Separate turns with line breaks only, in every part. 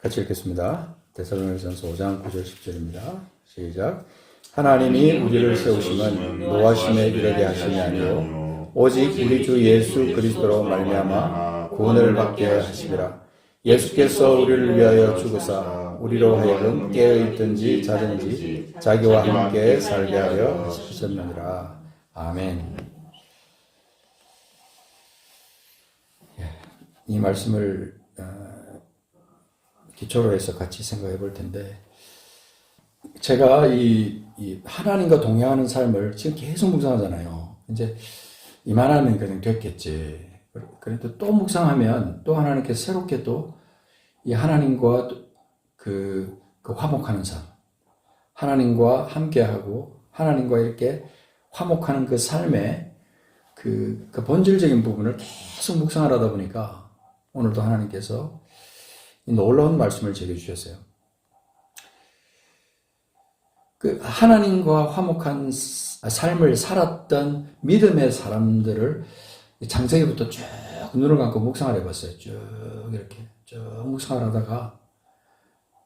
같이 읽겠습니다. 데살로니가전서 5장 9절 10절입니다. 시작. 하나님이 우리를 세우심은 노하심에 이르게 하심이 아니요 오직 우리 주 예수 그리스도로 말미암아 구원을 받게 하시리라. 예수께서 우리를 위하여 죽으사 우리로 하여금 깨어있든지 자든지 자기와 함께 살게 하려 하셨느니라. 아멘. 이 말씀을 기초로 해서 같이 생각해 볼 텐데, 제가 이 하나님과 동행하는 삶을 지금 계속 묵상하잖아요. 이제 이만하면 그냥 됐겠지. 그래도 또 묵상하면 또 하나님께 새롭게 또 이 하나님과 그 화목하는 삶, 하나님과 함께하고 하나님과 이렇게 화목하는 그 삶의 그 본질적인 부분을 계속 묵상하다 보니까 오늘도 하나님께서 놀라운 말씀을 제게 주셨어요. 그 하나님과 화목한 삶을 살았던 믿음의 사람들을 창세기부터 쭉 눈을 감고 묵상을 해봤어요. 쭉 이렇게 쭉 묵상을 하다가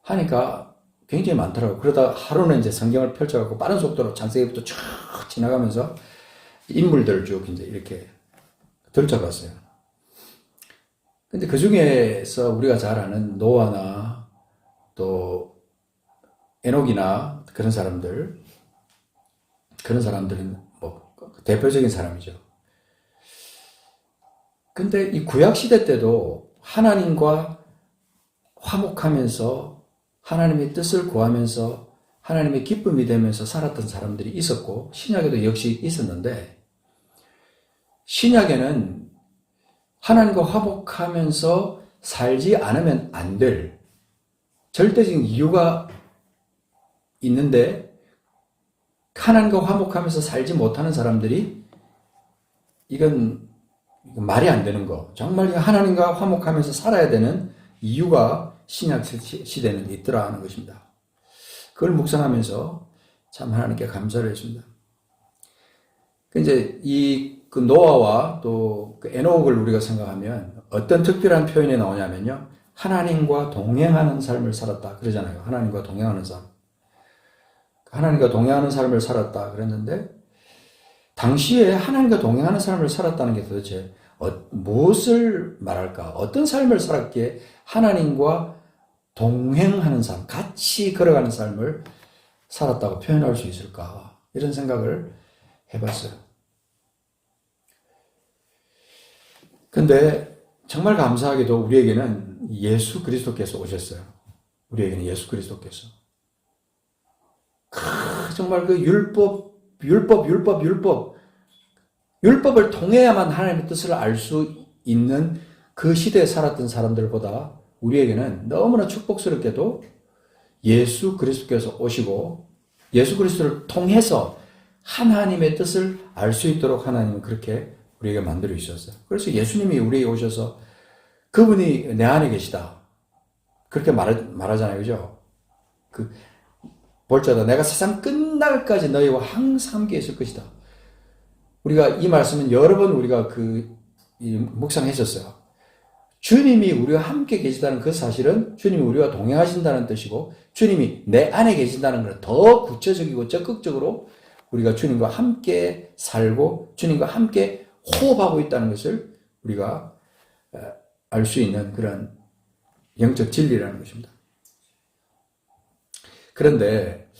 하니까 굉장히 많더라고요. 그러다 하루는 이제 성경을 펼쳐갖고 빠른 속도로 창세기부터 쭉 지나가면서 인물들을 쭉 이제 이렇게 들춰봤어요. 근데 그 중에서 우리가 잘 아는 노아나 또 에녹이나 그런 사람들은 뭐 대표적인 사람이죠. 근데 이 구약시대 때도 하나님과 화목하면서 하나님의 뜻을 구하면서 하나님의 기쁨이 되면서 살았던 사람들이 있었고, 신약에도 역시 있었는데, 신약에는 하나님과 화목하면서 살지 않으면 안 될 절대적인 이유가 있는데, 하나님과 화목하면서 살지 못하는 사람들이 이건 말이 안 되는 거. 정말 하나님과 화목하면서 살아야 되는 이유가 신약 시대는 있더라 하는 것입니다. 그걸 묵상하면서 참 하나님께 감사를 했습니다. 이제 그 노아와 또 그 에녹을 우리가 생각하면 어떤 특별한 표현이 나오냐면요. 하나님과 동행하는 삶을 살았다 그러잖아요. 하나님과 동행하는 삶. 하나님과 동행하는 삶을 살았다 그랬는데, 당시에 하나님과 동행하는 삶을 살았다는 게 도대체 무엇을 말할까? 어떤 삶을 살았기에 하나님과 동행하는 삶, 같이 걸어가는 삶을 살았다고 표현할 수 있을까? 이런 생각을 해봤어요. 근데 정말 감사하게도 우리에게는 예수 그리스도께서 오셨어요. 우리에게는 예수 그리스도께서. 정말 그 율법을 통해야만 하나님의 뜻을 알 수 있는 그 시대에 살았던 사람들보다 우리에게는 너무나 축복스럽게도 예수 그리스도께서 오시고 예수 그리스도를 통해서 하나님의 뜻을 알 수 있도록 하나님은 그렇게 우리에게 만들어 주셨어요. 그래서 예수님이 우리에게 오셔서 그분이 내 안에 계시다. 그렇게 말하잖아요. 그죠? 볼지어다 내가 세상 끝날까지 너희와 항상 함께 있을 것이다. 우리가 이 말씀은 여러 번 우리가 묵상했었어요. 주님이 우리와 함께 계시다는 그 사실은 주님이 우리와 동행하신다는 뜻이고, 주님이 내 안에 계신다는 것은 더 구체적이고 적극적으로 우리가 주님과 함께 살고 주님과 함께 호흡하고 있다는 것을 우리가 알 수 있는 그런 영적 진리라는 것입니다. 그런데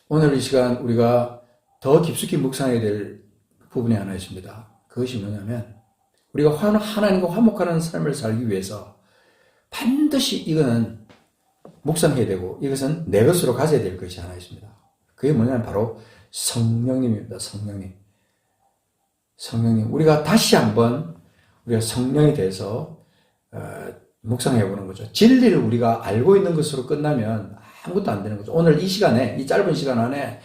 오늘 이 시간 우리가 더 깊숙이 묵상해야 될 부분이 하나 있습니다. 그것이 뭐냐면, 우리가 하나님과 화목하는 삶을 살기 위해서 반드시 이거는 묵상해야 되고 이것은 내 것으로 가져야 될 것이 하나 있습니다. 그게 뭐냐면 바로 성령님입니다. 성령님. 우리가 다시 한번 우리가 성령에 대해서 묵상해 보는 거죠. 진리를 우리가 알고 있는 것으로 끝나면 아무것도 안 되는 거죠. 오늘 이 시간에, 이 짧은 시간 안에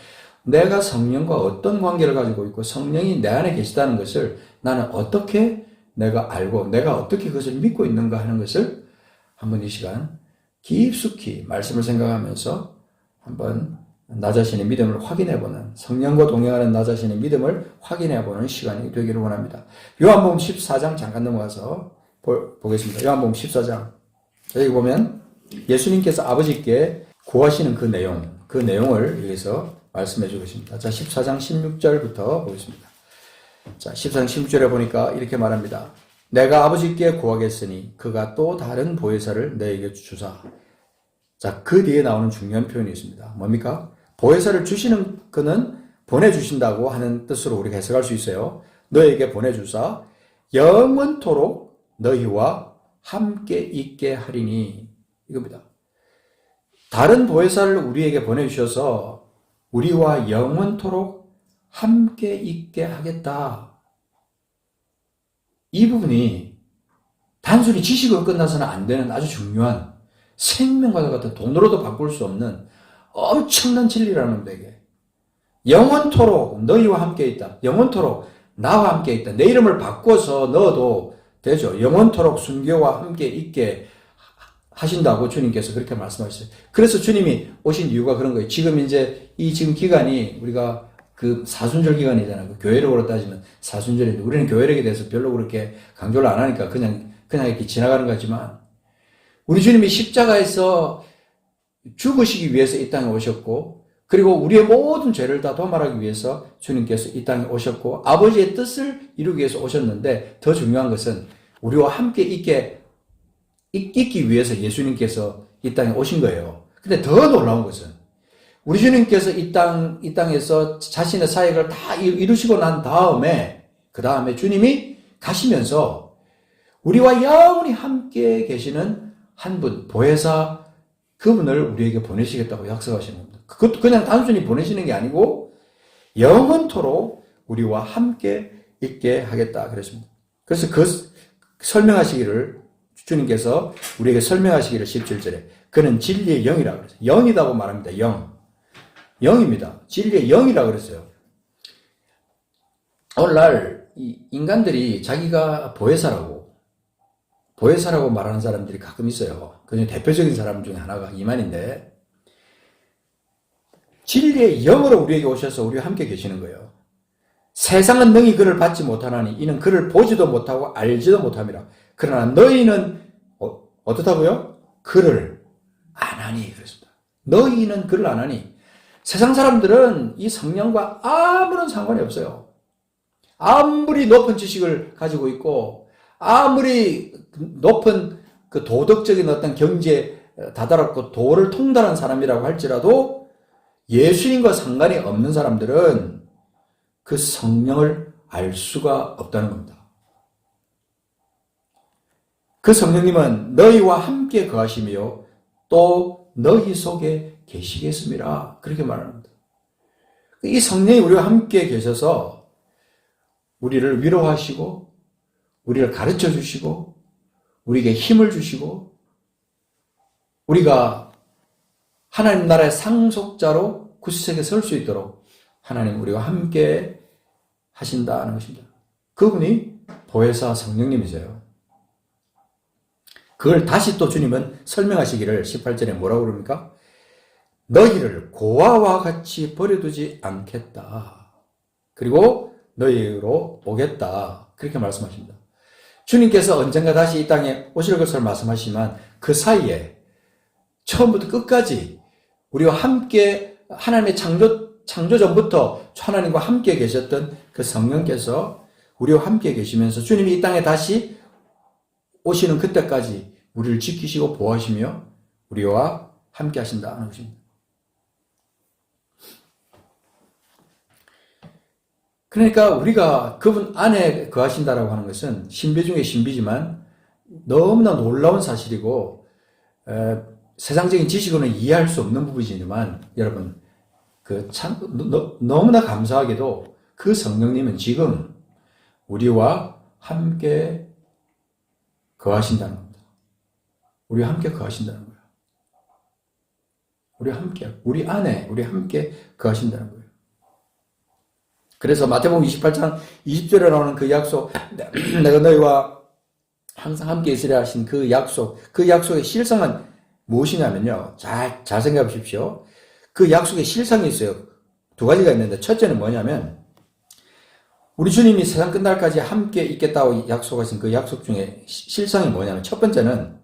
내가 성령과 어떤 관계를 가지고 있고 성령이 내 안에 계시다는 것을 나는 어떻게 내가 알고 내가 어떻게 그것을 믿고 있는가 하는 것을 한번 이 시간 깊숙이 말씀을 생각하면서 한번 나 자신의 믿음을 확인해보는, 성령과 동행하는 나 자신의 믿음을 확인해보는 시간이 되기를 원합니다. 요한복음 14장 잠깐 넘어가서 보겠습니다. 요한복음 14장. 여기 보면 예수님께서 아버지께 구하시는 그 내용을 여기서 말씀해 주고 있습니다. 자, 14장 16절부터 보겠습니다. 자, 14장 16절에 보니까 이렇게 말합니다. 내가 아버지께 구하겠으니 그가 또 다른 보혜사를 너에게 주사. 자, 그 뒤에 나오는 중요한 표현이 있습니다. 뭡니까? 보혜사를 주시는 그는 보내주신다고 하는 뜻으로 우리가 해석할 수 있어요. 너에게 보내주사 영원토록 너희와 함께 있게 하리니, 이겁니다. 다른 보혜사를 우리에게 보내주셔서 우리와 영원토록 함께 있게 하겠다. 이 부분이 단순히 지식으로 끝나서는 안 되는 아주 중요한 생명과 같은 돈으로도 바꿀 수 없는 엄청난 진리라는 겁니다. 이게 영원토록 너희와 함께 있다. 영원토록 나와 함께 있다. 내 이름을 바꿔서 넣어도 되죠. 영원토록 순교와 함께 있게 하신다고 주님께서 그렇게 말씀하셨어요. 그래서 주님이 오신 이유가 그런 거예요. 지금 기간이 우리가 그 사순절 기간이잖아요. 그 교회력으로 따지면 사순절인데 우리는 교회력에 대해서 별로 그렇게 강조를 안 하니까 그냥 이렇게 지나가는 거지만, 우리 주님이 십자가에서 죽으시기 위해서 이 땅에 오셨고, 그리고 우리의 모든 죄를 다 도말하기 위해서 주님께서 이 땅에 오셨고, 아버지의 뜻을 이루기 위해서 오셨는데, 더 중요한 것은 우리와 함께 있기 위해서 예수님께서 이 땅에 오신 거예요. 근데 더 놀라운 것은 우리 주님께서 이 땅에서 자신의 사역을 다 이루시고 난 다음에, 그 다음에 주님이 가시면서 우리와 영원히 함께 계시는 한 분, 보혜사, 그분을 우리에게 보내시겠다고 약속하시는 겁니다. 그것도 그냥 단순히 보내시는 게 아니고 영원토록 우리와 함께 있게 하겠다 그랬습니다. 그래서 설명하시기를, 주님께서 우리에게 설명하시기를 17절에 그는 진리의 영이라고 그랬어요. 영이라고 말합니다. 영입니다. 진리의 영이라고 그랬어요. 오늘날 인간들이 자기가 보혜사라고 말하는 사람들이 가끔 있어요. 그 대표적인 사람 중에 하나가 이만인데, 진리의 영으로 우리에게 오셔서 우리와 함께 계시는 거예요. 세상은 능히 그를 받지 못하나니 이는 그를 보지도 못하고 알지도 못함이라. 그러나 너희는 어떻다고요? 그를 아나니 그랬습니다. 너희는 그를 아나니. 세상 사람들은 이 성령과 아무런 상관이 없어요. 아무리 높은 지식을 가지고 있고, 아무리 높은 그 도덕적인 어떤 경지에 다다랐고 도를 통달한 사람이라고 할지라도 예수님과 상관이 없는 사람들은 그 성령을 알 수가 없다는 겁니다. 그 성령님은 너희와 함께 거하시며 또 너희 속에 계시겠습니다. 그렇게 말합니다. 이 성령이 우리와 함께 계셔서 우리를 위로하시고, 우리를 가르쳐 주시고, 우리에게 힘을 주시고, 우리가 하나님 나라의 상속자로 구세에 설 수 있도록 하나님 우리와 함께 하신다는 것입니다. 그분이 보혜사 성령님이세요. 그걸 다시 또 주님은 설명하시기를 18절에 뭐라고 그럽니까? 너희를 고아와 같이 버려두지 않겠다. 그리고 너희로 오겠다. 그렇게 말씀하십니다. 주님께서 언젠가 다시 이 땅에 오실 것을 말씀하시지만 그 사이에 처음부터 끝까지 우리와 함께 하나님의 창조 전부터 하나님과 함께 계셨던 그 성령께서 우리와 함께 계시면서 주님이 이 땅에 다시 오시는 그때까지 우리를 지키시고 보호하시며 우리와 함께 하신다는 것입니다. 그러니까 우리가 그분 안에 거하신다라고 하는 것은 신비 중에 신비지만 너무나 놀라운 사실이고, 세상적인 지식으로는 이해할 수 없는 부분이지만, 여러분, 너무나 감사하게도 그 성령님은 지금 우리와 함께 거하신다는 겁니다. 우리와 함께 거하신다는 거예요. 우리 안에, 우리 함께 거하신다는 거예요. 그래서 마태복음 28장 20절에 나오는 그 약속, 내가 너희와 항상 함께 있으려 하신 그 약속의 실상은 무엇이냐면요. 잘 생각해 보십시오. 그 약속의 실상이 있어요. 두 가지가 있는데, 첫째는 뭐냐면, 우리 주님이 세상 끝날까지 함께 있겠다고 약속하신 그 약속 중에 실상이 뭐냐면, 첫 번째는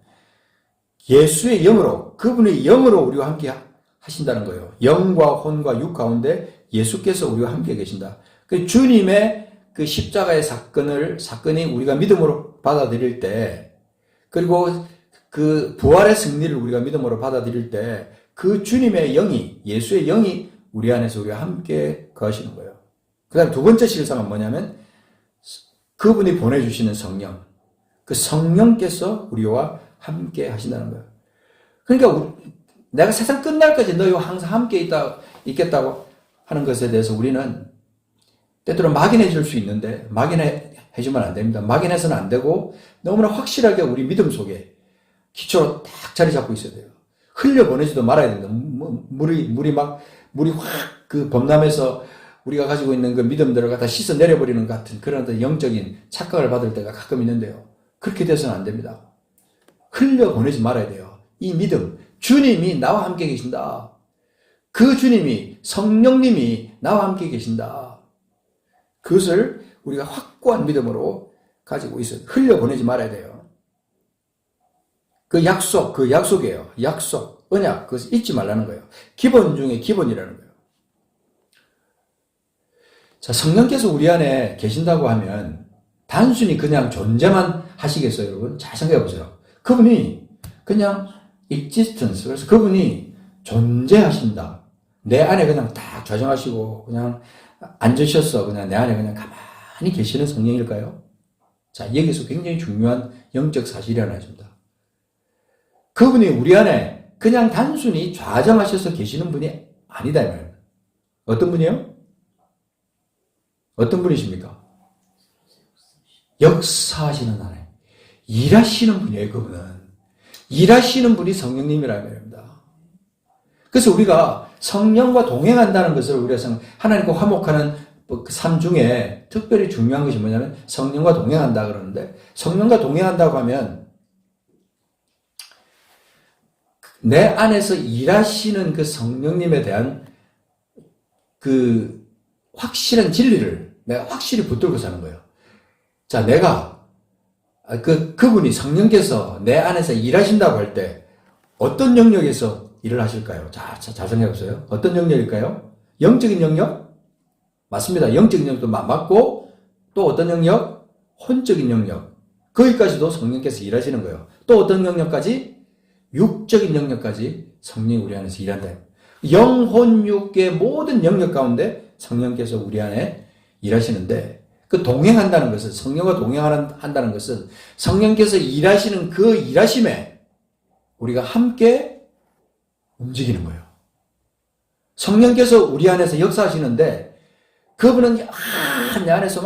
예수의 영으로, 그분의 영으로 우리와 함께 하신다는 거예요. 영과 혼과 육 가운데 예수께서 우리와 함께 계신다. 그 주님의 그 십자가의 사건이 우리가 믿음으로 받아들일 때, 그리고 그 부활의 승리를 우리가 믿음으로 받아들일 때, 그 주님의 영이, 예수의 영이 우리 안에서 우리와 함께 거하시는 거예요. 그 다음 두 번째 실상은 뭐냐면, 그분이 보내주시는 성령, 그 성령께서 우리와 함께 하신다는 거예요. 그러니까 내가 세상 끝날까지 너희와 항상 함께 있겠다고 하는 것에 대해서 우리는 때때로 막연해 줄 수 있는데, 막연해 주면 안 됩니다. 막연해서는 안 되고, 너무나 확실하게 우리 믿음 속에 기초로 딱 자리 잡고 있어야 돼요. 흘려보내지도 말아야 됩니다. 물이 확 그 범람해서 우리가 가지고 있는 그 믿음들을 갖다 씻어 내려버리는 것 같은 그런 영적인 착각을 받을 때가 가끔 있는데요. 그렇게 돼서는 안 됩니다. 흘려보내지 말아야 돼요. 이 믿음, 주님이 나와 함께 계신다. 그 주님이, 성령님이 나와 함께 계신다. 그것을 우리가 확고한 믿음으로 가지고 있어요. 흘려보내지 말아야 돼요. 그 약속이에요. 약속, 언약, 그것을 잊지 말라는 거예요. 기본 중에 기본이라는 거예요. 자, 성령께서 우리 안에 계신다고 하면 단순히 그냥 존재만 하시겠어요, 여러분? 잘 생각해 보세요. 그분이 그냥 existence, 그래서 그분이 존재하신다. 내 안에 그냥 딱 좌정하시고 그냥 앉으셔서 그냥 내 안에 그냥 가만히 계시는 성령일까요? 자, 여기서 굉장히 중요한 영적 사실이 하나 있습니다. 그분이 우리 안에 그냥 단순히 좌정하셔서 계시는 분이 아니다, 이 말입니다. 어떤 분이요? 어떤 분이십니까? 역사하시는 하나님. 일하시는 분이에요, 그분은. 일하시는 분이 성령님이라는 말입니다. 그래서 우리가 성령과 동행한다는 것을 우리가 하나님과 화목하는 그 삶 중에 특별히 중요한 것이 뭐냐면 성령과 동행한다 그러는데, 성령과 동행한다고 하면 내 안에서 일하시는 그 성령님에 대한 그 확실한 진리를 내가 확실히 붙들고 사는 거예요. 자, 내가 그분이 성령께서 내 안에서 일하신다고 할 때 어떤 영역에서 일을 하실까요? 자, 잘 생각해 보세요. 어떤 영역일까요? 영적인 영역? 맞습니다. 영적인 영역도 맞고, 또 어떤 영역? 혼적인 영역. 거기까지도 성령께서 일하시는 거예요. 또 어떤 영역까지? 육적인 영역까지 성령이 우리 안에서 일한다. 영혼, 육의 모든 영역 가운데 성령께서 우리 안에 일하시는데, 그 동행한다는 것은, 성령과 동행한다는 것은 성령께서 일하시는 그 일하심에 우리가 함께 움직이는 거예요. 성령께서 우리 안에서 역사하시는데, 그분은 내 안에서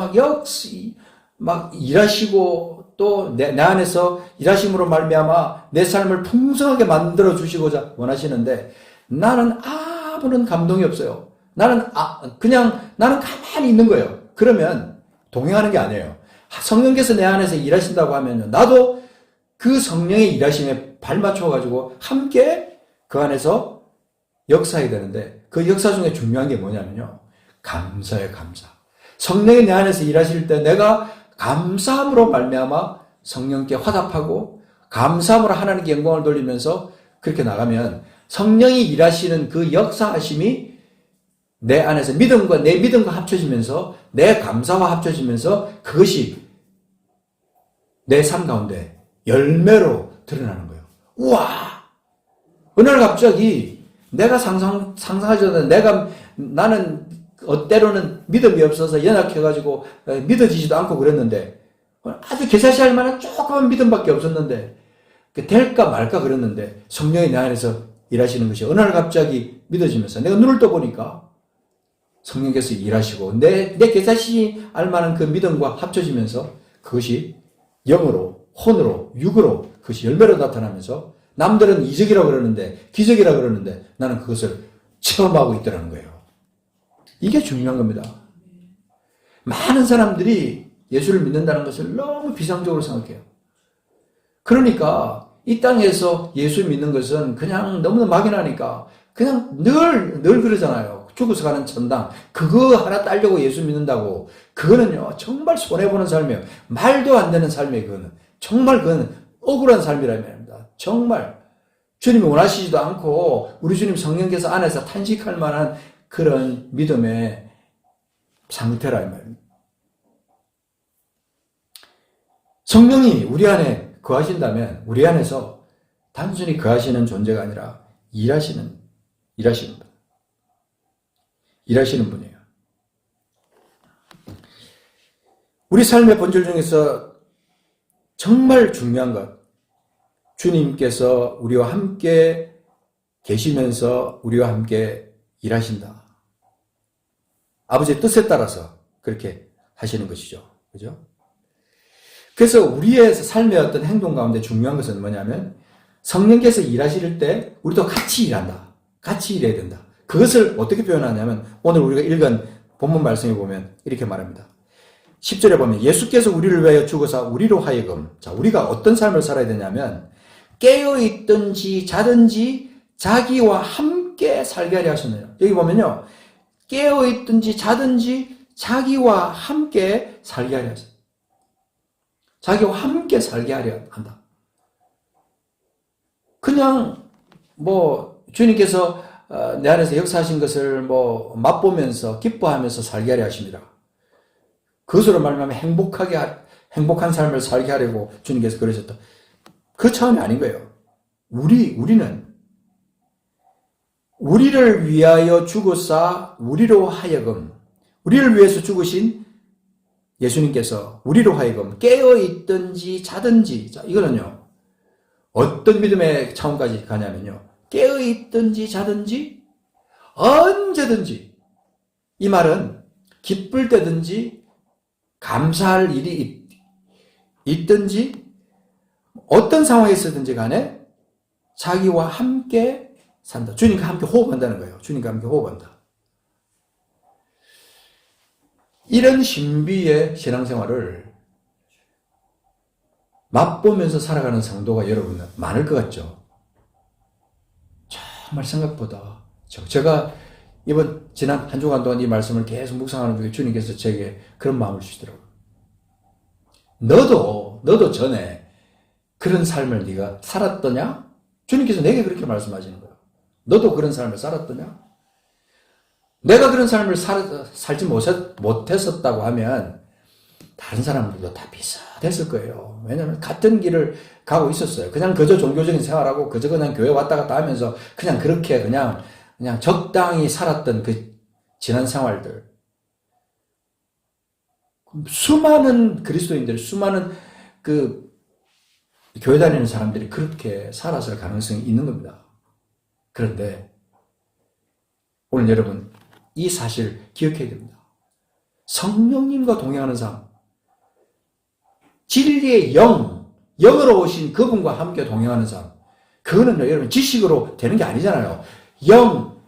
막 일하시고, 또 내 안에서 일하심으로 말미암아 내 삶을 풍성하게 만들어 주시고자 원하시는데, 나는 아무런 감동이 없어요. 나는 가만히 있는 거예요. 그러면 동행하는 게 아니에요. 성령께서 내 안에서 일하신다고 하면 나도 그 성령의 일하심에 발맞춰 가지고 함께 그 안에서 역사해야 되는데, 그 역사 중에 중요한 게 뭐냐면요, 감사예요. 감사. 성령이 내 안에서 일하실 때 내가 감사함으로 말미암아 성령께 화답하고 감사함으로 하나님께 영광을 돌리면서 그렇게 나가면 성령이 일하시는 그 역사하심이 내 안에서 내 믿음과 합쳐지면서, 내 감사와 합쳐지면서 그것이 내 삶 가운데 열매로 드러나는 거예요. 우와! 어느 날 갑자기 내가 상상하지 않는 나는 때로는 믿음이 없어서 연약해가지고 믿어지지도 않고 그랬는데, 아주 개사시할 만한 조그만 믿음밖에 없었는데, 될까 말까 그랬는데 성령이 내 안에서 일하시는 것이 어느 날 갑자기 믿어지면서 내가 눈을 떠보니까 성령께서 일하시고 내 개사시 알만한 그 믿음과 합쳐지면서 그것이 영으로, 혼으로, 육으로 그것이 열매로 나타나면서 남들은 이적이라고 그러는데, 기적이라고 그러는데 나는 그것을 체험하고 있더라는 거예요. 이게 중요한 겁니다. 많은 사람들이 예수를 믿는다는 것을 너무 비상적으로 생각해요. 그러니까 이 땅에서 예수 믿는 것은 그냥 너무나 막연하니까 그냥 늘 그러잖아요. 죽어서 가는 천당, 그거 하나 따려고 예수 믿는다고. 그거는요, 정말 손해보는 삶이에요. 말도 안 되는 삶이에요, 그거는. 정말 그건 억울한 삶이라는 말입니다. 정말. 주님이 원하시지도 않고 우리 주님 성령께서 안에서 탄식할 만한 그런 믿음의 상태라 이 말입니다. 성령이 우리 안에 거하신다면 우리 안에서 단순히 거하시는 존재가 아니라 일하시는 분이에요. 우리 삶의 본질 중에서 정말 중요한 것, 주님께서 우리와 함께 계시면서 우리와 함께 일하신다. 아버지의 뜻에 따라서 그렇게 하시는 것이죠. 그죠? 그래서 우리의 삶의 어떤 행동 가운데 중요한 것은 뭐냐면 성령께서 일하실 때 우리도 같이 일한다. 같이 일해야 된다. 그것을 어떻게 표현하냐면 오늘 우리가 읽은 본문 말씀에 보면 이렇게 말합니다. 10절에 보면 예수께서 우리를 위하여 죽어서 우리로 하여금, 자, 우리가 어떤 삶을 살아야 되냐면 깨어있든지 자든지 자기와 함께 살게 하려 하셨네요. 여기 보면요. 깨어있든지 자든지 자기와 함께 살게 하려 하셨어요. 자기와 함께 살게 하려 한다. 그냥 주님께서 내 안에서 역사하신 것을 맛보면서 기뻐하면서 살게 하려 하십니다. 그것으로 말하면 행복한 삶을 살게 하려고 주님께서 그러셨다. 그 차원이 아닌 거예요. 우리는 우리를 위하여 죽으사 우리로 하여금, 우리를 위해서 죽으신 예수님께서 우리로 하여금 깨어있든지 자든지, 자, 이거는요, 어떤 믿음의 차원까지 가냐면요, 깨어있든지 자든지 언제든지, 이 말은 기쁠 때든지 감사할 일이 있든지 어떤 상황에 있었든지 간에 자기와 함께 산다. 주님과 함께 호흡한다는 거예요. 주님과 함께 호흡한다. 이런 신비의 신앙생활을 맛보면서 살아가는 성도가 여러분 많을 것 같죠? 정말 생각보다. 제가 지난 한 주간 동안 이 말씀을 계속 묵상하는 중에 주님께서 제게 그런 마음을 주시더라고요. 너도 전에 그런 삶을 네가 살았더냐? 주님께서 내게 그렇게 말씀하시는 거예요. 너도 그런 삶을 살았더냐? 내가 그런 삶을 살지 못했었다고 하면 다른 사람들도 다 비슷했을 거예요. 왜냐하면 같은 길을 가고 있었어요. 그냥 그저 종교적인 생활하고 그냥 교회 왔다 갔다 하면서 그냥 그렇게 그냥 적당히 살았던 그 지난 생활들. 수많은 그리스도인들, 수많은 그 교회 다니는 사람들이 그렇게 살았을 가능성이 있는 겁니다. 그런데 오늘 여러분 이 사실 기억해야 됩니다. 성령님과 동행하는 삶, 진리의 영으로 오신 그분과 함께 동행하는 삶, 그거는요, 여러분 지식으로 되는 게 아니잖아요.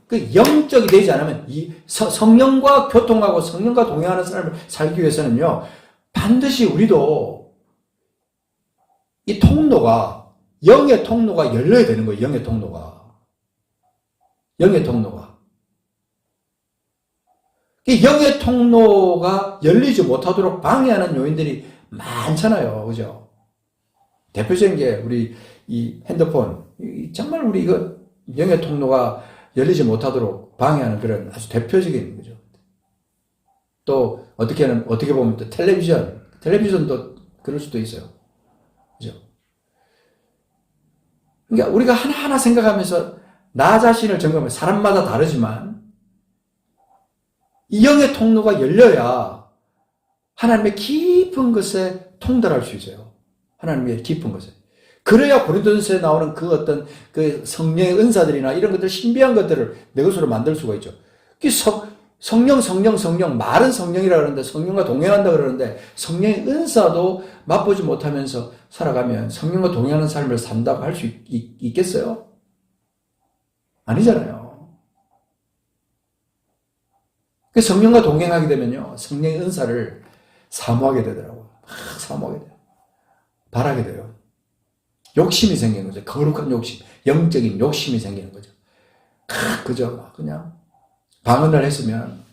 그 영적이 되지 않으면 이 성령과 교통하고 성령과 동행하는 삶을 살기 위해서는요, 반드시 우리도 이 영의 통로가 열려야 되는 거예요. 영의 통로가. 이 영의 통로가 열리지 못하도록 방해하는 요인들이 많잖아요. 그죠? 대표적인 게 우리 이 핸드폰. 정말 우리 이거 영의 통로가 열리지 못하도록 방해하는 그런 아주 대표적인 거죠. 또 어떻게 보면 또 텔레비전도 그럴 수도 있어요. 그죠? 그러니까 우리가 하나하나 생각하면서 나 자신을 점검해. 사람마다 다르지만 이 영의 통로가 열려야 하나님의 깊은 것에 통달할 수 있어요. 하나님의 깊은 것에. 그래야 고린도전서에 나오는 그 어떤 그 성령의 은사들이나 이런 것들, 신비한 것들을 내 것으로 만들 수가 있죠. 성령, 말은 성령이라 그러는데 성령과 동행한다 그러는데 성령의 은사도 맛보지 못하면서 살아가면 성령과 동행하는 삶을 산다고 할 수 있겠어요? 아니잖아요. 성령과 동행하게 되면요, 성령의 은사를 사모하게 되더라고요. 사모하게 돼요. 바라게 돼요. 욕심이 생기는 거죠. 거룩한 욕심, 영적인 욕심이 생기는 거죠. 그죠? 그냥 방언을 했으면,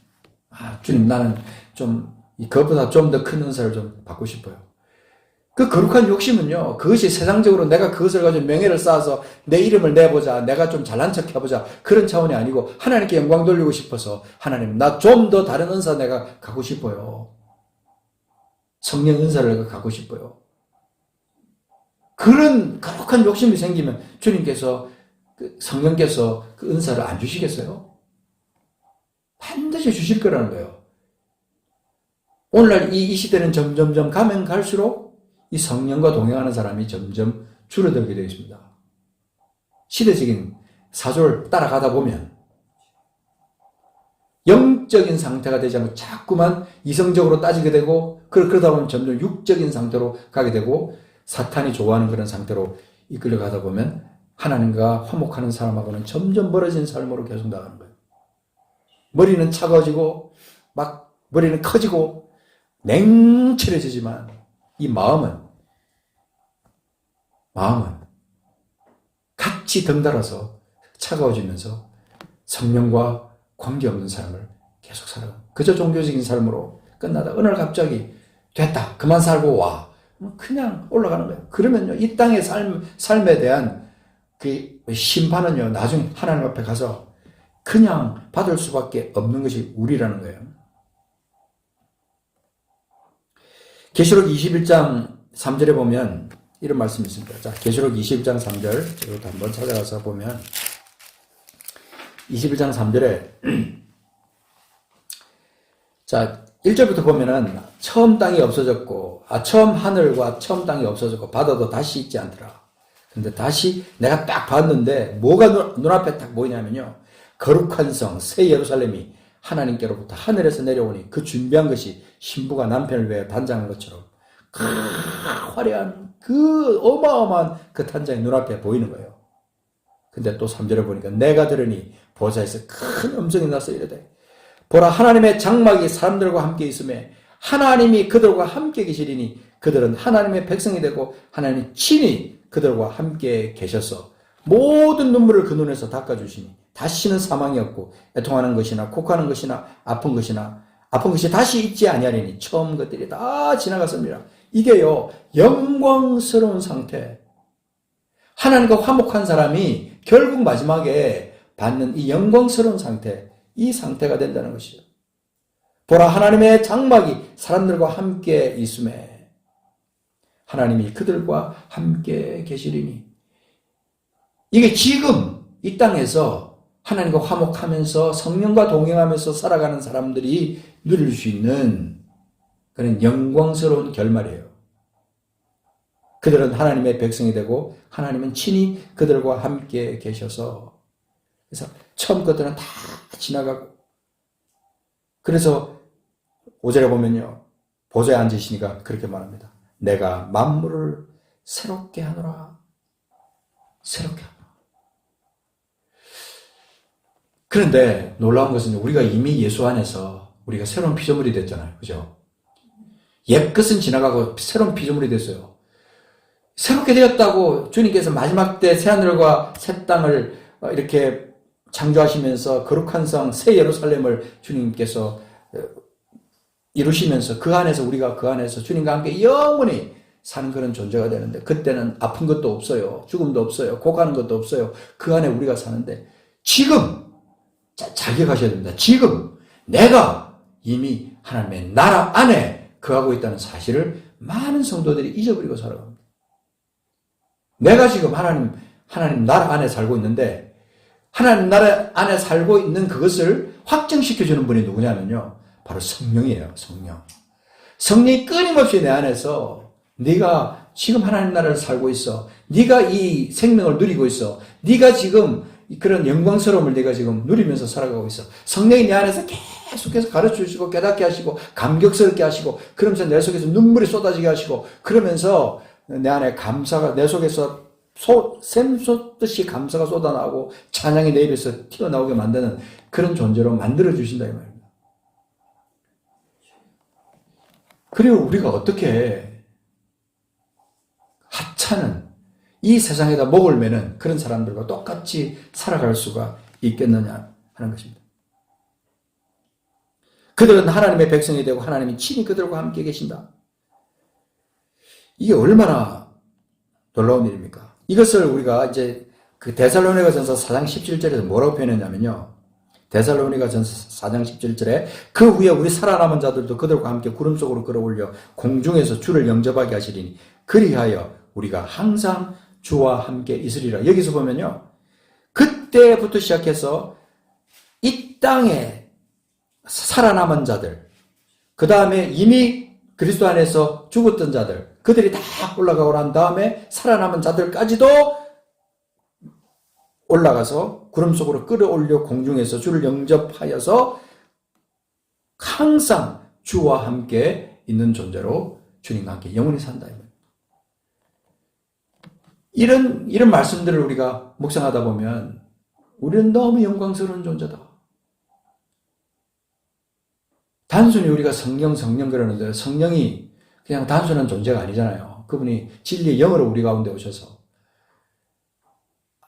주님, 나는 좀, 그것보다 좀 더 큰 은사를 좀 받고 싶어요. 그 거룩한 욕심은요, 그것이 세상적으로 내가 그것을 가지고 명예를 쌓아서 내 이름을 내보자, 내가 좀 잘난 척 해보자, 그런 차원이 아니고, 하나님께 영광 돌리고 싶어서, 하나님, 나 좀 더 다른 은사 내가 갖고 싶어요. 성령 은사를 내가 갖고 싶어요. 그런 거룩한 욕심이 생기면 주님께서, 성령께서 그 은사를 안 주시겠어요? 반드시 주실 거라는 거예요. 오늘날 이 시대는 점점점 가면 갈수록 이 성령과 동행하는 사람이 점점 줄어들게 되어 있습니다. 시대적인 사조를 따라가다 보면 영적인 상태가 되지 않고 자꾸만 이성적으로 따지게 되고 그러다 보면 점점 육적인 상태로 가게 되고 사탄이 좋아하는 그런 상태로 이끌려가다 보면 하나님과 화목하는 사람하고는 점점 멀어진 삶으로 계속 나가는 거예요. 머리는 차가워지고 막 머리는 커지고 냉철해지지만 이 마음은 같이 덩달아서 차가워지면서 성령과 관계없는 삶을 계속 살아가는 그저 종교적인 삶으로 끝나다 어느 날 갑자기 됐다 그만 살고 와 그냥 올라가는 거예요. 그러면요 이 땅의 삶에 대한 그 심판은요 나중에 하나님 앞에 가서 그냥 받을 수밖에 없는 것이 우리라는 거예요. 계시록 21장 3절에 보면 이런 말씀이 있습니다. 자, 계시록 21장 3절 이것도 한번 찾아가서 보면 21장 3절에 자 1절부터 보면은 처음 땅이 없어졌고 처음 하늘과 처음 땅이 없어졌고 바다도 다시 있지 않더라. 근데 다시 내가 딱 봤는데 뭐가 눈앞에 딱 보이냐면요 거룩한 성 새 예루살렘이 하나님께로부터 하늘에서 내려오니 그 준비한 것이 신부가 남편을 위해 단장한 것처럼 화려한 그 어마어마한 그 단장이 눈앞에 보이는 거예요. 근데 또 3절에 보니까 내가 들으니 보좌에서 큰 음성이 나서 이르되 보라 하나님의 장막이 사람들과 함께 있음에 하나님이 그들과 함께 계시리니 그들은 하나님의 백성이 되고 하나님이 친히 그들과 함께 계셔서 모든 눈물을 그 눈에서 닦아주시니 다시는 사망이 없고 애통하는 것이나 곡하는 것이나 아픈 것이 다시 있지 아니하리니 처음 것들이 다 지나갔습니다. 이게요 영광스러운 상태 하나님과 화목한 사람이 결국 마지막에 받는 이 영광스러운 상태 이 상태가 된다는 것이죠. 보라 하나님의 장막이 사람들과 함께 있음에 하나님이 그들과 함께 계시리니 이게 지금 이 땅에서 하나님과 화목하면서 성령과 동행하면서 살아가는 사람들이 누릴 수 있는 그런 영광스러운 결말이에요. 그들은 하나님의 백성이 되고 하나님은 친히 그들과 함께 계셔서 그래서 처음 것들은 다 지나가고 그래서 5절에 보면요 보좌에 앉으시니까 그렇게 말합니다. 내가 만물을 새롭게 하노라. 새롭게 하노라. 그런데 놀라운 것은 우리가 이미 예수 안에서 우리가 새로운 피조물이 됐잖아요. 그죠? 옛 것은 지나가고 새로운 피조물이 됐어요. 새롭게 되었다고 주님께서 마지막 때 새하늘과 새 땅을 이렇게 창조하시면서 거룩한 성 새 예루살렘을 주님께서 이루시면서 그 안에서 우리가 그 안에서 주님과 함께 영원히 사는 그런 존재가 되는데 그때는 아픈 것도 없어요. 죽음도 없어요. 고가는 것도 없어요. 그 안에 우리가 사는데 지금 자격하셔야 됩니다. 지금 내가 이미 하나님의 나라 안에 거하고 있다는 사실을 많은 성도들이 잊어버리고 살아갑니다. 내가 지금 하나님 나라 안에 살고 있는데 하나님 나라 안에 살고 있는 그것을 확정시켜주는 분이 누구냐면요. 바로 성령이에요. 성령. 성령이 끊임없이 내 안에서 네가 지금 하나님 나라를 살고 있어. 네가 이 생명을 누리고 있어. 네가 지금 그런 영광스러움을 내가 지금 누리면서 살아가고 있어. 성령이 내 안에서 계속해서 가르쳐주시고 깨닫게 하시고 감격스럽게 하시고 그러면서 내 속에서 눈물이 쏟아지게 하시고 그러면서 내 안에 감사가 내 속에서 샘솟듯이 감사가 쏟아나오고 찬양이 내 입에서 튀어나오게 만드는 그런 존재로 만들어주신다 이 말입니다. 그리고 우리가 어떻게 하찮은 이 세상에다 목을 매는 그런 사람들과 똑같이 살아갈 수가 있겠느냐 하는 것입니다. 그들은 하나님의 백성이 되고 하나님이 친히 그들과 함께 계신다. 이게 얼마나 놀라운 일입니까? 이것을 우리가 이제 그 데살로니가전서 4장 17절에서 뭐라고 표현했냐면요. 데살로니가전서 4장 17절에 그 후에 우리 살아남은 자들도 그들과 함께 구름 속으로 끌어올려 공중에서 주를 영접하게 하시리니 그리하여 우리가 항상 주와 함께 있으리라. 여기서 보면요. 그때부터 시작해서 이 땅에 살아남은 자들, 그 다음에 이미 그리스도 안에서 죽었던 자들, 그들이 다 올라가고 난 다음에 살아남은 자들까지도 올라가서 구름 속으로 끌어올려 공중에서 주를 영접하여서 항상 주와 함께 있는 존재로 주님과 함께 영원히 산다. 이런 말씀들을 우리가 묵상하다 보면 우리는 너무 영광스러운 존재다. 단순히 우리가 성령 그러는데 성령이 그냥 단순한 존재가 아니잖아요. 그분이 진리의 영으로 우리 가운데 오셔서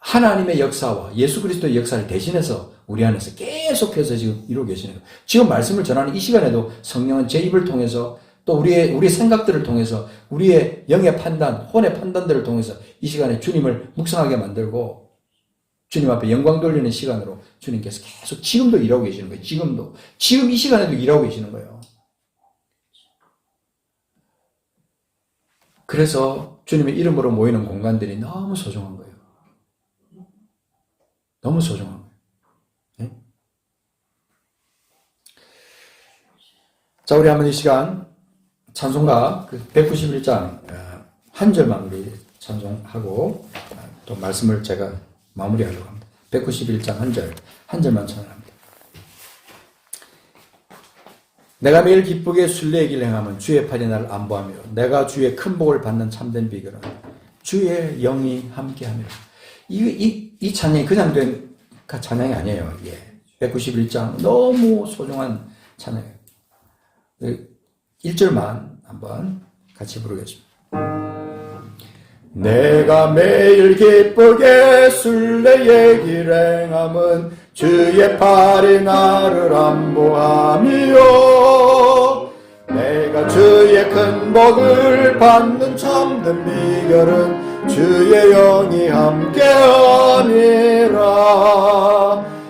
하나님의 역사와 예수 그리스도의 역사를 대신해서 우리 안에서 계속해서 지금 이루고 계시는 거예요. 지금 말씀을 전하는 이 시간에도 성령은 제 입을 통해서 또 우리의 생각들을 통해서 우리의 영의 판단, 혼의 판단들을 통해서 이 시간에 주님을 묵상하게 만들고 주님 앞에 영광 돌리는 시간으로 주님께서 계속 지금도 일하고 계시는 거예요. 지금 이 시간에도 일하고 계시는 거예요. 그래서 주님의 이름으로 모이는 공간들이 너무 소중한 거예요. 너무 소중한 거예요. 네? 자, 우리 한번 이 시간 찬송가 191장 한 절만 우리 찬송하고 또 말씀을 제가 마무리하려고 합니다. 191장 한 절만 찬양합니다. 내가 매일 기쁘게 순례의 길 행하면 주의 팔이 나를 안보하며 내가 주의 큰 복을 받는 참된 비결은 주의 영이 함께함이라. 이 찬양이 그냥 된 찬양이 아니에요. 이게 191장 너무 소중한 찬양이에요. 1절만 한번 같이 부르겠습니다. 내가 매일 기쁘게 순례의 길 행함은 주의 팔이 나를 안보하며 내가 주의 큰 복을 받는 참된 비결은 주의 영이 함께하니라.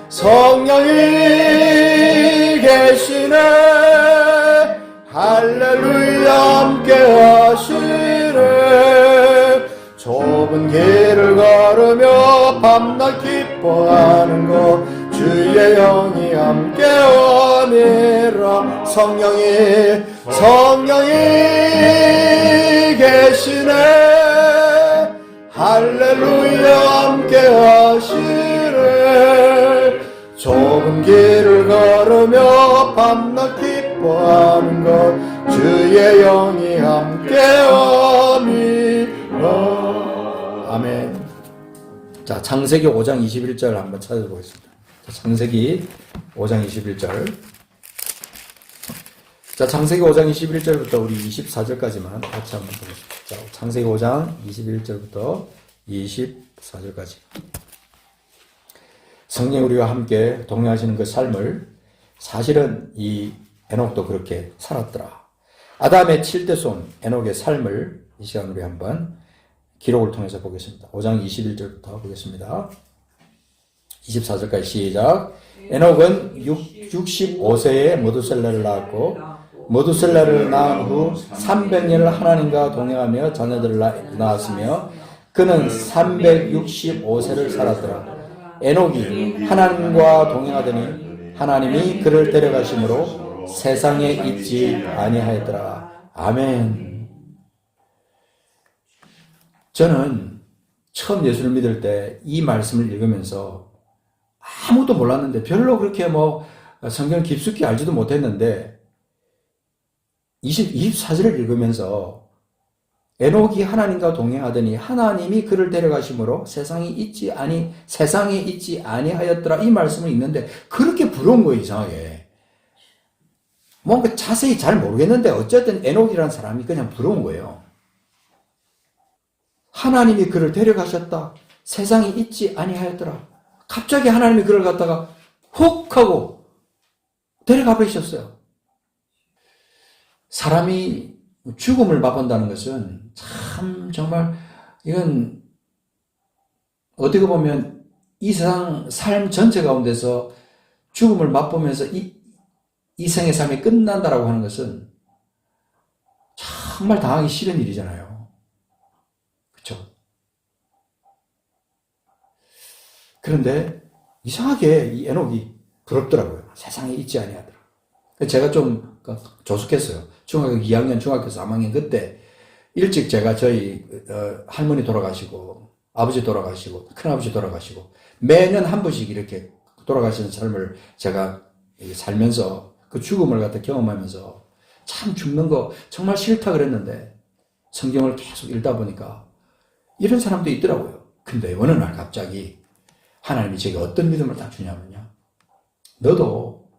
성령이 계시네 할렐루야 함께하시네. 좁은 길을 걸으며 밤낮 기뻐하는 것 주의 영이 함께하니라. 성령이 계시네 할렐루야 함께하시네. 좁은 길을 걸으며 밤낮 기뻐하는 것 주의 영이 함께함이라. 아멘. 자, 창세기 5장 21절 한번 찾아보겠습니다. 자, 창세기 5장 21절. 자, 창세기 5장 21절부터 우리 24절까지만 같이 한번 보겠습니다. 자, 창세기 5장 21절부터 24절까지. 성령 우리와 함께 동행하시는 그 삶을 사실은 이 에녹도 그렇게 살았더라. 아담의 7대 손 에녹의 삶을 이 시간 우리 한번 기록을 통해서 보겠습니다. 5장 21절부터 보겠습니다. 24절까지 시작. 에녹은 65세에 머두셀라를 낳았고 머두셀라를 낳은 후 300년을 하나님과 동행하며 자녀들을 낳았으며 그는 365세를 살았더라. 에녹이 하나님과 동행하더니 하나님이 그를 데려가심으로 세상에 있지 아니하였더라. 아멘. 저는 처음 예수를 믿을 때 이 말씀을 읽으면서 아무도 몰랐는데 별로 그렇게 성경 깊숙이 알지도 못했는데 24절을 읽으면서 에녹이 하나님과 동행하더니 하나님이 그를 데려가심으로 세상에 있지 아니하였더라. 이 말씀을 읽는데 그렇게 부러운 거예요. 이상하게. 뭔가 자세히 잘 모르겠는데 어쨌든 에녹이라는 사람이 그냥 부러운 거예요. 하나님이 그를 데려가셨다. 세상에 있지 아니하였더라. 갑자기 하나님이 그를 갖다가 훅 하고 데려가 버리셨어요. 사람이 죽음을 맛본다는 것은 참 정말 이건 어떻게 보면 이 세상 삶 전체 가운데서 죽음을 맛보면서 이 생의 삶이 끝난다라고 하는 것은 정말 당하기 싫은 일이잖아요. 그렇죠? 그런데 이상하게 이 에녹이 부럽더라고요. 세상에 있지 아니하더라. 제가 좀 조숙했어요. 중학교 2학년, 중학교 3학년 그때 일찍 제가 저희 할머니 돌아가시고 아버지 돌아가시고 큰아버지 돌아가시고 매년 한 번씩 이렇게 돌아가시는 삶을 제가 살면서 그 죽음을 갖다 경험하면서 참 죽는 거 정말 싫다 그랬는데 성경을 계속 읽다 보니까 이런 사람도 있더라고요. 근데 어느 날 갑자기 하나님이 제게 어떤 믿음을 딱 주냐면요. 너도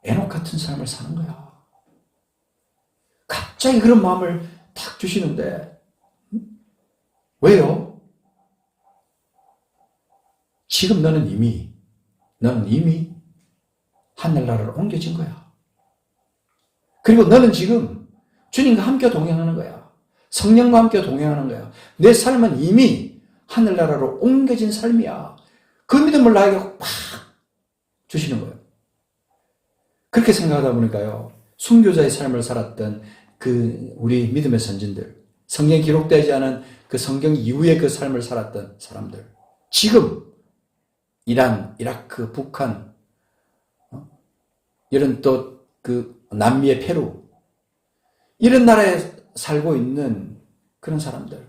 에녹 같은 삶을 사는 거야. 갑자기 그런 마음을 탁 주시는데 왜요? 지금 너는 이미 하늘나라로 옮겨진 거야. 그리고 너는 지금 주님과 함께 동행하는 거야. 성령과 함께 동행하는 거야. 내 삶은 이미 하늘나라로 옮겨진 삶이야. 그 믿음을 나에게 팍 주시는 거예요. 그렇게 생각하다 보니까요. 순교자의 삶을 살았던 그 우리 믿음의 선진들, 성경에 기록되지 않은 그 성경 이후의 그 삶을 살았던 사람들, 지금 이란, 이라크, 북한, 이런 또 그 남미의 페루, 이런 나라에 살고 있는 그런 사람들,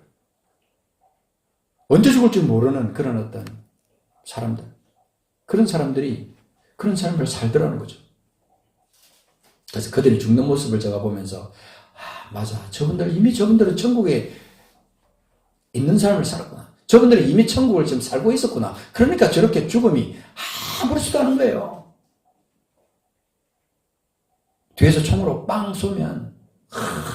언제 죽을지 모르는 그런 어떤 사람들, 그런 사람들이 그런 삶을 살더라는 거죠. 그래서 그들이 죽는 모습을 제가 보면서 맞아, 저분들은 천국에 있는 삶을 살았구나. 저분들은 이미 천국을 지금 살고 있었구나. 그러니까 저렇게 죽음이 아무렇지도 않은 거예요. 뒤에서 총으로 빵 쏘면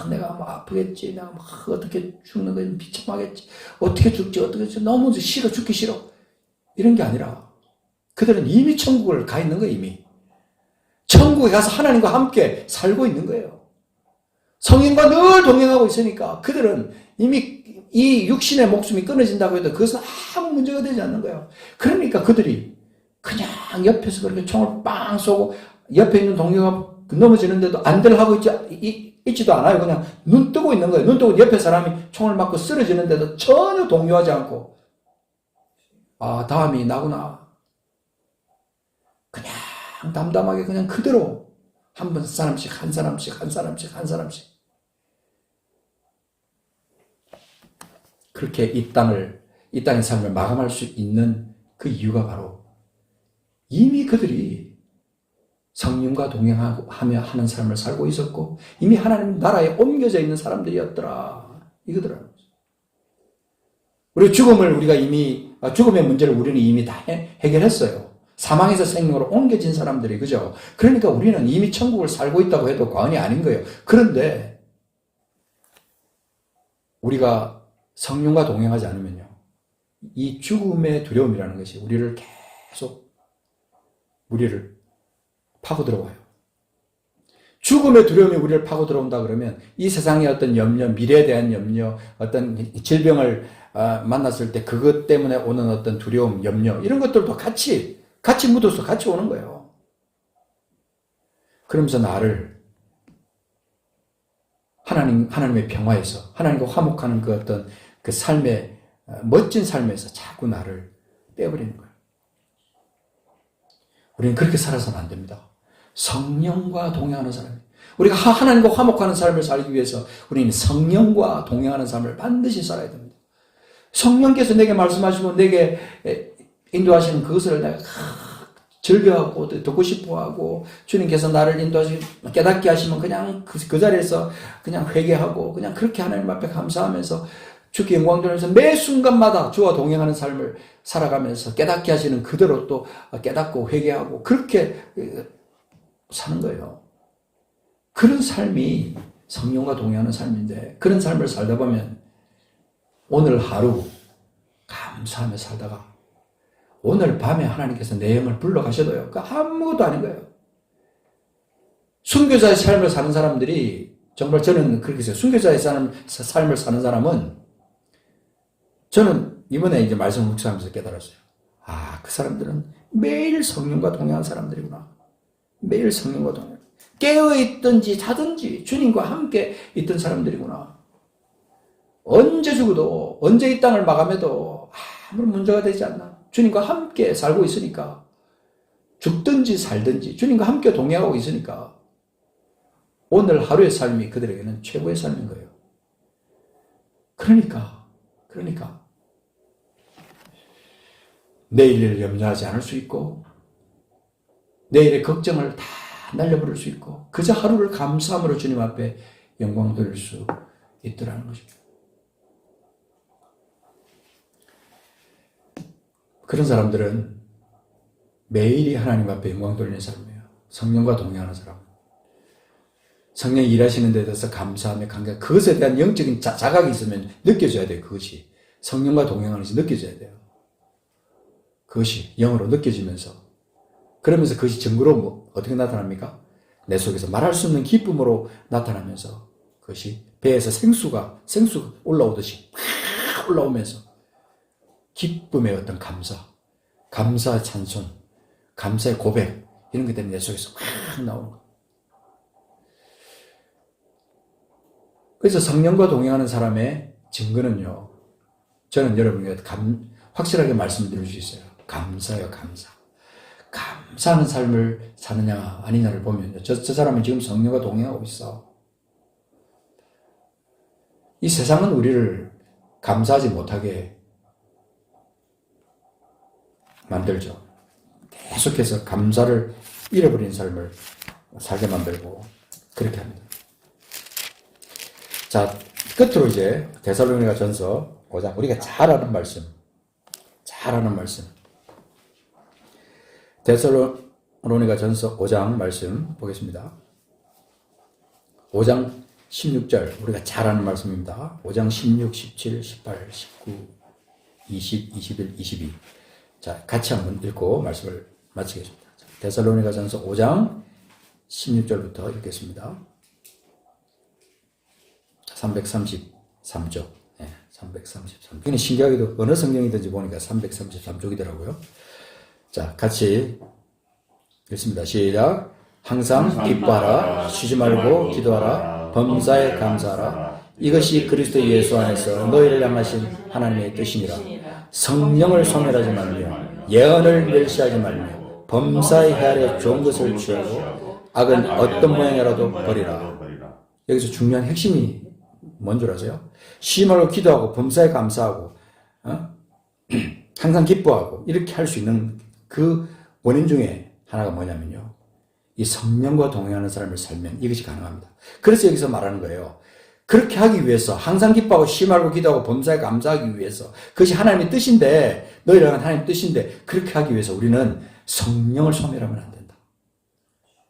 내가 뭐 아프겠지, 내가 막 어떻게 죽는 거 비참하겠지, 어떻게 죽지, 너무 싫어, 죽기 싫어, 이런 게 아니라 그들은 이미 천국을 가 있는 거예요. 이미 천국에 가서 하나님과 함께 살고 있는 거예요. 성인과 늘 동행하고 있으니까 그들은 이미 이 육신의 목숨이 끊어진다고 해도 그것은 아무 문제가 되지 않는 거예요. 그러니까 그들이 그냥 옆에서 그렇게 총을 빵 쏘고 옆에 있는 동료가 넘어지는데도 안들 하고 있지도 않아요. 그냥 눈 뜨고 있는 거예요. 눈 뜨고 옆에 사람이 총을 맞고 쓰러지는데도 전혀 동요하지 않고 다음이 나구나. 그냥 담담하게 그냥 그대로 한 사람씩 그렇게 이 땅의 삶을 마감할 수 있는 그 이유가 바로 이미 그들이 성령과 동행하며 하는 삶을 살고 있었고 이미 하나님 나라에 옮겨져 있는 사람들이었더라. 이거더라고요. 우리 죽음의 문제를 우리는 이미 다 해결했어요. 사망에서 생명으로 옮겨진 사람들이, 그죠? 그러니까 우리는 이미 천국을 살고 있다고 해도 과언이 아닌 거예요. 그런데 우리가 성령과 동행하지 않으면요, 이 죽음의 두려움이라는 것이 우리를 파고 들어와요. 죽음의 두려움이 우리를 파고 들어온다 그러면 이 세상의 어떤 염려, 미래에 대한 염려, 어떤 질병을 만났을 때 그것 때문에 오는 어떤 두려움, 염려, 이런 것들도 같이 묻어서 같이 오는 거예요. 그러면서 나를 하나님의 평화에서, 하나님과 화목하는 그 어떤 그 삶의, 멋진 삶에서 자꾸 나를 빼버리는 거예요. 우리는 그렇게 살아서는 안 됩니다. 성령과 동행하는 사람. 우리가 하나님과 화목하는 삶을 살기 위해서 우리는 성령과 동행하는 삶을 반드시 살아야 됩니다. 성령께서 내게 말씀하시고 내게 인도하시는 그것을 내가 즐겨하고 듣고 싶어하고 주님께서 나를 인도하시고 깨닫게 하시면 그냥 그 자리에서 그냥 회개하고 그냥 그렇게 하나님 앞에 감사하면서 주께 영광 돌리면서 매 순간마다 주와 동행하는 삶을 살아가면서 깨닫게 하시는 그대로 또 깨닫고 회개하고 그렇게 사는 거예요. 그런 삶이 성령과 동행하는 삶인데 그런 삶을 살다 보면 오늘 하루 감사하며 살다가 오늘 밤에 하나님께서 내 영을 불러가셔도요, 그 아무것도 아닌 거예요. 순교자의 삶을 사는 사람들이 정말 저는 그렇게 해서 순교자의 삶을 사는 사람은 저는 이번에 이제 말씀 묵상하면서 깨달았어요. 아, 그 사람들은 매일 성령과 동행한 사람들이구나. 매일 성령과 동행. 깨어있든지 자든지 주님과 함께 있던 사람들이구나. 언제 죽어도, 언제 이 땅을 마감해도 아무런 문제가 되지 않나. 주님과 함께 살고 있으니까. 죽든지 살든지 주님과 함께 동행하고 있으니까 오늘 하루의 삶이 그들에게는 최고의 삶인 거예요. 그러니까 내일을 염려하지 않을 수 있고 내일의 걱정을 다 날려버릴 수 있고 그저 하루를 감사함으로 주님 앞에 영광 돌릴 수 있더라는 것입니다. 그런 사람들은 매일이 하나님 앞에 영광 돌리는 사람이에요. 성령과 동행하는 사람. 성령이 일하시는 데 대해서 감사하며 감격, 그것에 대한 영적인 자각이 있으면 느껴져야 돼요. 그것이 성령과 동행하는 것이 느껴져야 돼요. 그것이 영으로 느껴지면서 그러면서 그것이 증거로 어떻게 나타납니까? 내 속에서 말할 수 없는 기쁨으로 나타나면서 그것이 배에서 생수가 올라오듯이 팍 올라오면서 기쁨의 어떤 감사의 찬송, 감사의 고백 이런 것들이 내 속에서 팍 나오는 거예요. 그래서 성령과 동행하는 사람의 증거는요. 저는 여러분에게 확실하게 말씀드릴 수 있어요. 감사예요, 감사. 감사하는 삶을 사느냐 아니냐를 보면요. 저 사람은 지금 성령과 동행하고 있어. 이 세상은 우리를 감사하지 못하게 만들죠. 계속해서 감사를 잃어버리는 삶을 살게 만들고 그렇게 합니다. 자, 끝으로 이제 데살로니가 전서 5장 우리가 잘 아는 말씀. 데살로니가 전서 5장 말씀 보겠습니다. 5장 16절 우리가 잘 아는 말씀입니다. 5장 16, 17, 18, 19, 20, 21, 22 자, 같이 한번 읽고 말씀을 마치겠습니다. 데살로니가 전서 5장 16절부터 읽겠습니다. 333쪽. 네, 333. 이게 신기하게도 어느 성경이든지 보니까 333쪽이더라고요. 자, 같이 읽습니다. 시작. 항상 기뻐하라, 쉬지 말고 기도하라, 범사에 감사하라. 이것이 그리스도 예수 안에서 너희를 향하신 하나님의 뜻이니라. 성령을 소멸하지 말며 예언을 멸시하지 말며 범사에 헤아려 좋은 것을 취하고 악은 어떤 모양이라도 버리라. 여기서 중요한 핵심이 뭔 줄 아세요? 쉬지 말고 기도하고 범사에 감사하고 항상 기뻐하고 이렇게 할 수 있는 그 원인 중에 하나가 뭐냐면요. 이 성령과 동행하는 삶을 살면 이것이 가능합니다. 그래서 여기서 말하는 거예요. 그렇게 하기 위해서 항상 기뻐하고 쉬지 말고 기도하고 범사에 감사하기 위해서 그것이 하나님의 뜻인데 너희를 향한 하나님의 뜻인데 그렇게 하기 위해서 우리는 성령을 소멸하면 안 된다.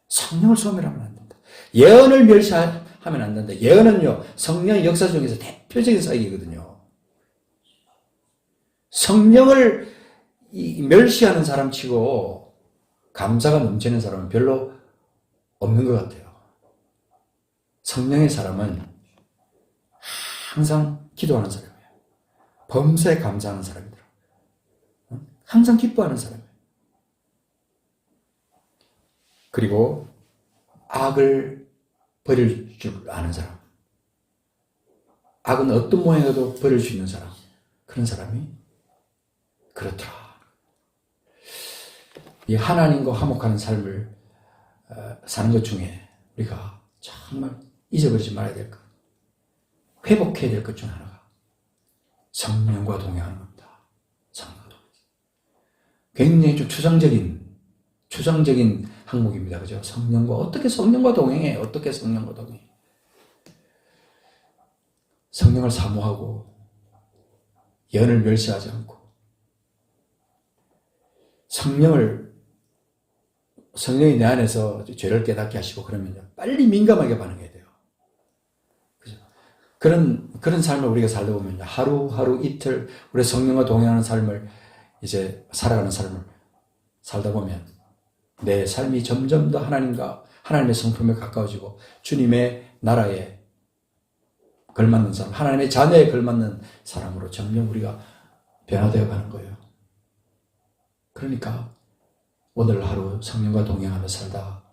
성령을 소멸하면 안 된다. 예언을 멸시하면 안 된다. 예언은요 성령의 역사 중에서 대표적인 사역이거든요. 성령을 멸시하는 사람 치고 감사가 넘치는 사람은 별로 없는 것 같아요. 성령의 사람은 항상 기도하는 사람이에요. 범사에 감사하는 사람이더라. 항상 기뻐하는 사람이에요. 그리고 악을 버릴 줄 아는 사람. 악은 어떤 모양이라도 버릴 수 있는 사람. 그런 사람이 그렇더라. 이 하나님과 화목하는 삶을 사는 것 중에 우리가 정말 잊어버리지 말아야 될 것, 회복해야 될 것 중 하나가 성령과 동행하는 겁니다. 성령과 동행. 굉장히 좀 추상적인 항목입니다. 그죠? 어떻게 성령과 동행해? 어떻게 성령과 동행해? 성령을 사모하고 예언을 멸시하지 않고 성령이 내 안에서 죄를 깨닫게 하시고 그러면 빨리 민감하게 반응해야 돼요. 그죠? 그런 삶을 우리가 살다 보면 하루 이틀 우리 성령과 동행하는 삶을 이제 살아가는 삶을 살다 보면 내 삶이 점점 더 하나님의 성품에 가까워지고 주님의 나라에 걸맞는 사람, 하나님의 자녀에 걸맞는 사람으로 점점 우리가 변화되어 가는 거예요. 그러니까 오늘 하루 성령과 동행하며 살다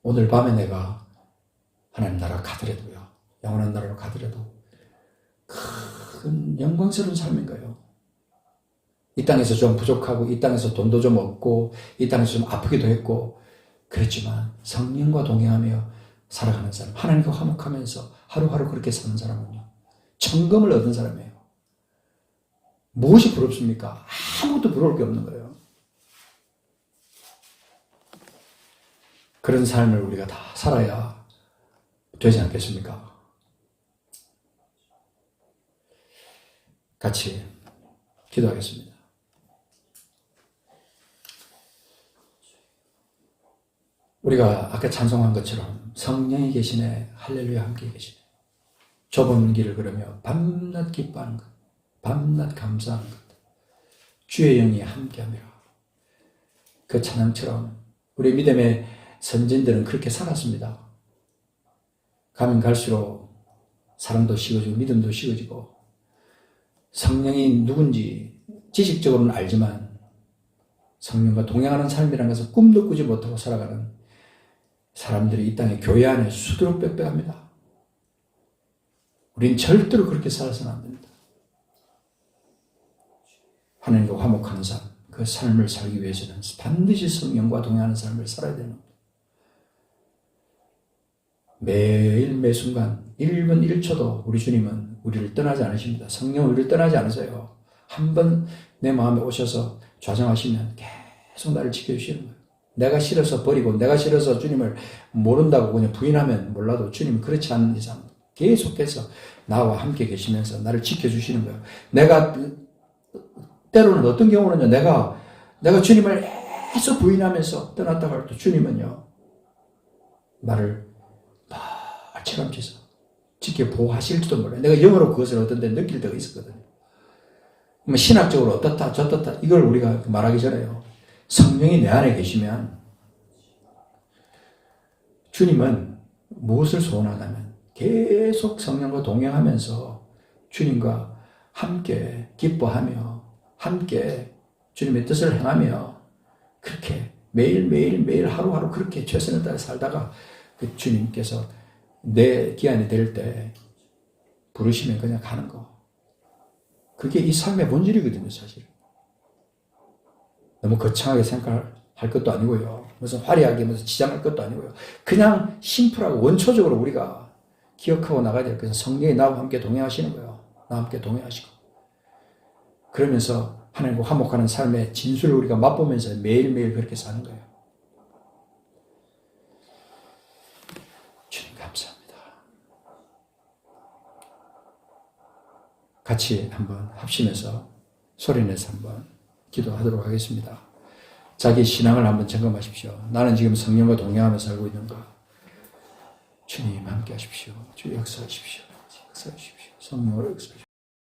오늘 밤에 내가 하나님 나라 가더라도요, 영원한 나라로 가더라도 큰 영광스러운 삶인 거예요. 이 땅에서 좀 부족하고 이 땅에서 돈도 좀 없고 이 땅에서 좀 아프기도 했고 그렇지만 성령과 동행하며 살아가는 사람, 하나님과 화목하면서 하루하루 그렇게 사는 사람은요, 천금을 얻은 사람이에요. 무엇이 부럽습니까? 아무것도 부러울 게 없는 거예요. 그런 삶을 우리가 다 살아야 되지 않겠습니까? 같이 기도하겠습니다. 우리가 아까 찬송한 것처럼 성령이 계시네, 할렐루야 함께 계시네. 좁은 길을 걸으며 밤낮 기뻐하는 것, 밤낮 감사하는 것, 주의 영이 함께함이라. 그 찬양처럼 우리 믿음의 선진들은 그렇게 살았습니다. 가면 갈수록 사랑도 식어지고 믿음도 식어지고 성령이 누군지 지식적으로는 알지만 성령과 동행하는 삶이라는 것은 꿈도 꾸지 못하고 살아가는 사람들이 이 땅에 교회 안에 수두룩빽빽합니다. 우린 절대로 그렇게 살아서는 안 됩니다. 하나님과 화목하는 삶, 그 삶을 살기 위해서는 반드시 성령과 동행하는 삶을 살아야 되는 겁니다. 매일 매순간 1분 1초도 우리 주님은 우리를 떠나지 않으십니다. 성령은 우리를 떠나지 않으세요. 한번 내 마음에 오셔서 좌정하시면 계속 나를 지켜주시는 거예요. 내가 싫어서 버리고 내가 싫어서 주님을 모른다고 그냥 부인하면 몰라도 주님은 그렇지 않는 이상 계속해서 나와 함께 계시면서 나를 지켜주시는 거예요. 내가 때로는 어떤 경우는요, 내가 주님을 계속 부인하면서 떠났다고 할 때 주님은요, 나를 말처럼지서 지켜 보호하실지도 몰라요. 내가 영어로 그것을 어떤 때 느낄 때가 있었거든요. 신학적으로 어떻다 저떻다 이걸 우리가 말하기 전에요, 성령이 내 안에 계시면 주님은 무엇을 소원하냐면 계속 성령과 동행하면서 주님과 함께 기뻐하며 함께 주님의 뜻을 행하며 그렇게 매일 하루하루 그렇게 최선을 다해 살다가 그 주님께서 내 기한이 될 때 부르시면 그냥 가는 거. 그게 이 삶의 본질이거든요, 사실. 너무 거창하게 생각할 것도 아니고요. 무슨 화려하게 무슨 지장할 것도 아니고요. 그냥 심플하고 원초적으로 우리가 기억하고 나가야 될 것은 성령이 나와 함께 동행하시는 거예요. 나와 함께 동행하시고. 그러면서 하나님과 화목하는 삶의 진수를 우리가 맛보면서 매일매일 그렇게 사는 거예요. 주님 감사합니다. 같이 한번 합심해서 소리내서 한번 기도하도록 하겠습니다. 자기 신앙을 한번 점검하십시오. 나는 지금 성령과 동행하며 살고 있는가? 주님 함께 하십시오. 주 역사하십시오. 역사하십시오. 성령으로 역사하십시오.